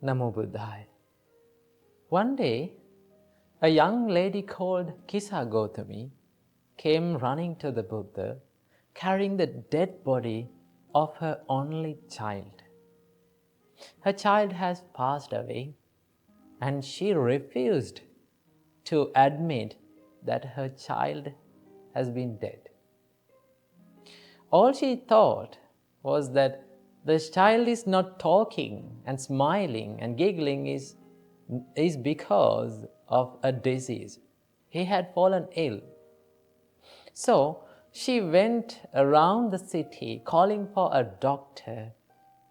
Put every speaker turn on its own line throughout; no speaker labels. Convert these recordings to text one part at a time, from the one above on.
Namo Buddhaya. One day, a young lady called Kisa Gautami came running to the Buddha, carrying the dead body of her only child. Her child has passed away, and she refused to admit that her child has been dead. All she thought was that the child is not talking and smiling and giggling is because of a disease. He had fallen ill. So she went around the city calling for a doctor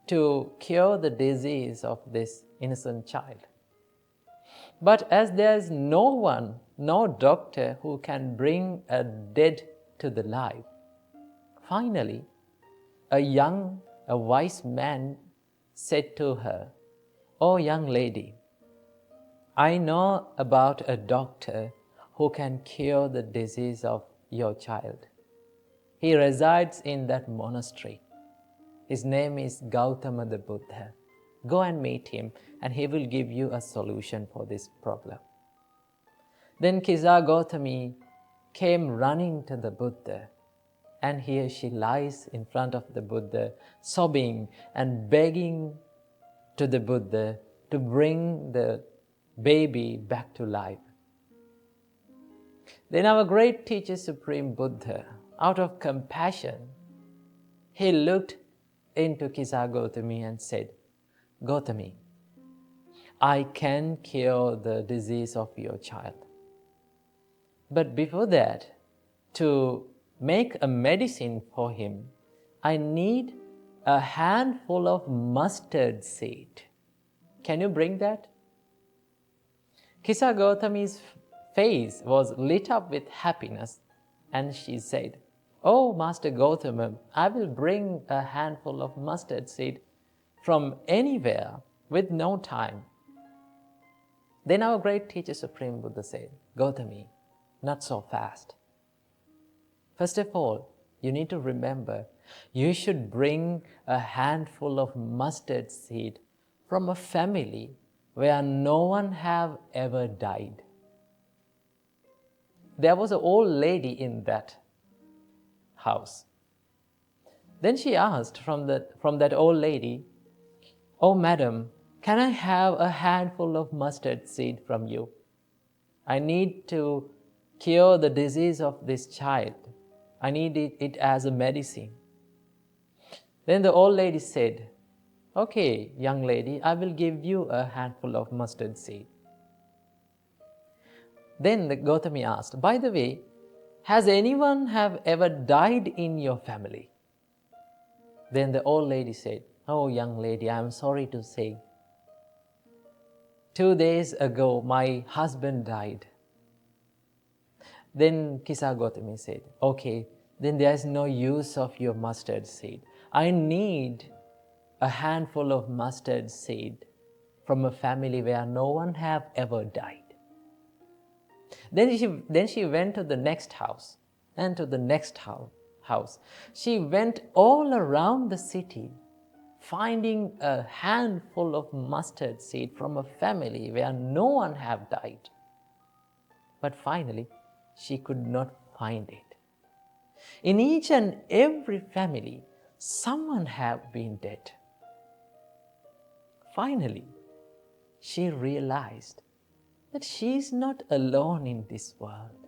to cure the disease of this innocent child. But as there is no one, no doctor who can bring a dead to the life, finally, a wise man said to her, "Oh, young lady, I know about a doctor who can cure the disease of your child. He resides in that monastery. His name is Gautama the Buddha. Go and meet him, and he will give you a solution for this problem." Then Kisa Gautami came running to the Buddha, and here she lies in front of the Buddha, sobbing and begging to the Buddha to bring the baby back to life. Then our great teacher, Supreme Buddha, out of compassion, he looked into Kisa Gautami and said, "Gautami, I can cure the disease of your child. But before that, to make a medicine for him, I need a handful of mustard seed. Can you bring that?" Kisa Gautami's face was lit up with happiness, and she said, "Oh, Master Gautama, I will bring a handful of mustard seed from anywhere with no time." Then our great teacher, Supreme Buddha, said, "Gautami, not so fast. First of all, you need to remember you should bring a handful of mustard seed from a family where no one have ever died." There was an old lady in that house. Then she asked from that old lady, "Oh, madam, can I have a handful of mustard seed from you? I need to cure the disease of this child. I need it as a medicine." Then the old lady said, "Okay, young lady, I will give you a handful of mustard seed." Then the Gautami asked, "By the way, has anyone have ever died in your family?" Then the old lady said, "Oh, young lady, I am sorry to say, 2 days ago my husband died." Then Kisa Gautami said, "Okay, then there is no use of your mustard seed. I need a handful of mustard seed from a family where no one have ever died." Then she went to the next house and to the next house. She went all around the city, finding a handful of mustard seed from a family where no one have died. But finally, she could not find it. In each and every family, someone have been dead. Finally, she realized that she is not alone in this world.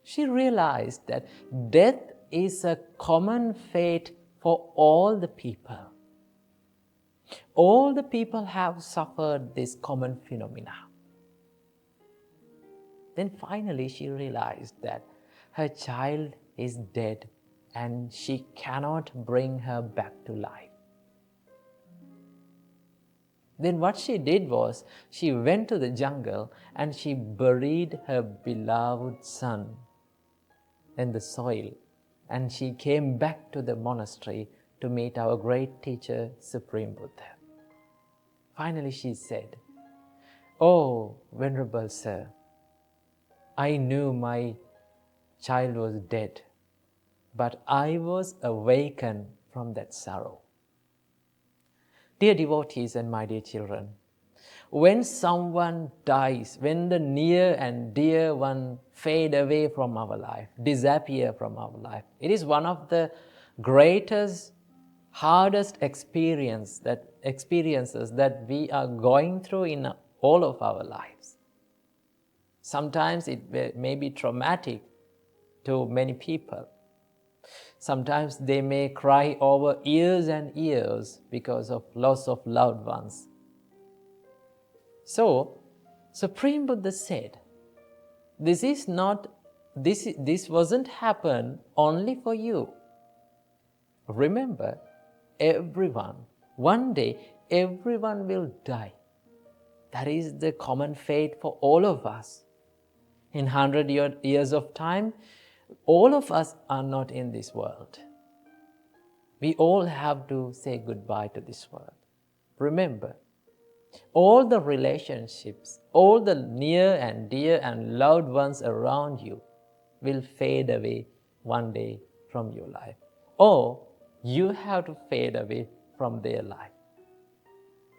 She realized that death is a common fate for all the people. All the people have suffered this common phenomena. Then finally she realized that her child is dead and she cannot bring her back to life. Then what she did was, she went to the jungle and she buried her beloved son in the soil, and she came back to the monastery to meet our great teacher, Supreme Buddha. Finally she said, "Oh, Venerable Sir, I knew my child was dead, but I was awakened from that sorrow. Dear devotees and my dear children, when someone dies, when the near and dear one fade away from our life, disappear from our life, it is one of the greatest, hardest experiences that we are going through in all of our lives. Sometimes it may be traumatic to many people. Sometimes they may cry over years and years because of loss of loved ones. So, Supreme Buddha said, this wasn't happen only for you. Remember, everyone, one day, everyone will die. That is the common fate for all of us. In 100 years of time, all of us are not in this world. We all have to say goodbye to this world. Remember, all the relationships, all the near and dear and loved ones around you will fade away one day from your life. Or you have to fade away from their life.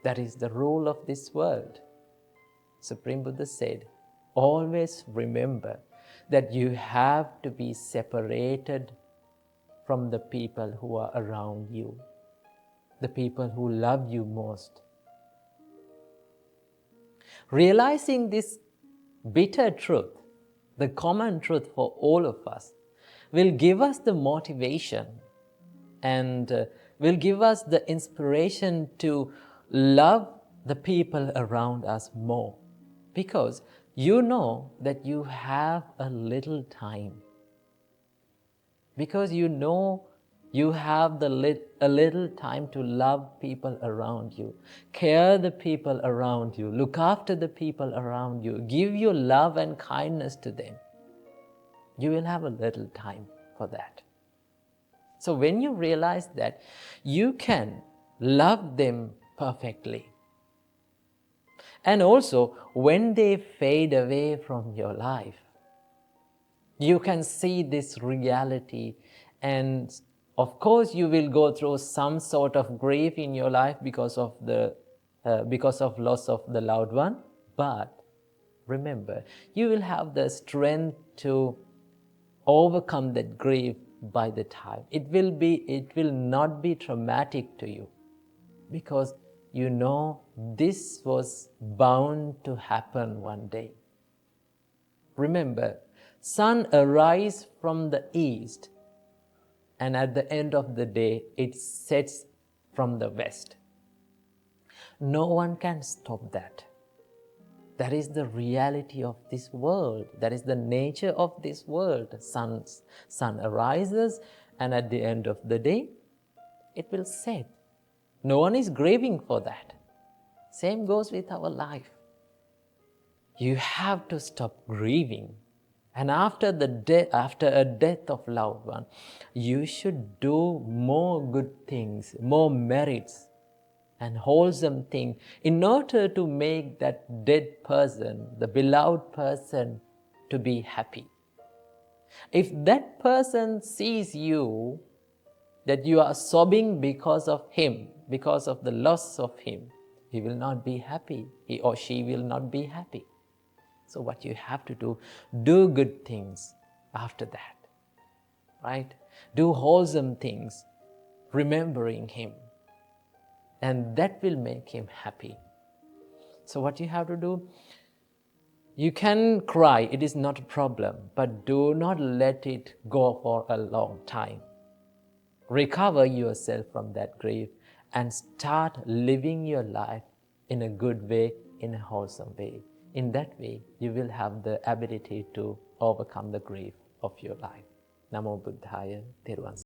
That is the rule of this world. Supreme Buddha said, always remember that you have to be separated from the people who are around you, the people who love you most. Realizing this bitter truth, the common truth for all of us, will give us the motivation and will give us the inspiration to love the people around us more. Because you know that you have a little time. Because you know you have a little time to love people around you, care the people around you, look after the people around you, give your love and kindness to them. You will have a little time for that. So when you realize that, you can love them perfectly. And also, when they fade away from your life, you can see this reality, and of course you will go through some sort of grief in your life because of loss of the loved one. But remember, you will have the strength to overcome that grief by the time. It will not be traumatic to you, because you know this was bound to happen one day. Remember, sun arises from the east, and at the end of the day, it sets from the west. No one can stop that. That is the reality of this world. That is the nature of this world. Sun arises, and at the end of the day, it will set. No one is grieving for that. Same goes with our life. You have to stop grieving. And after a death of loved one, you should do more good things, more merits and wholesome things in order to make that dead person, the beloved person, to be happy. If that person sees you, that you are sobbing because of him, because of the loss of him, he will not be happy. He or she will not be happy. So what you have to do good things after that, right? Do wholesome things, remembering him, and that will make him happy. So what you have to do, you can cry, it is not a problem, but do not let it go for a long time. Recover yourself from that grief and start living your life in a good way, in a wholesome way. In that way, you will have the ability to overcome the grief of your life. Namo Buddhaya, Theruvan.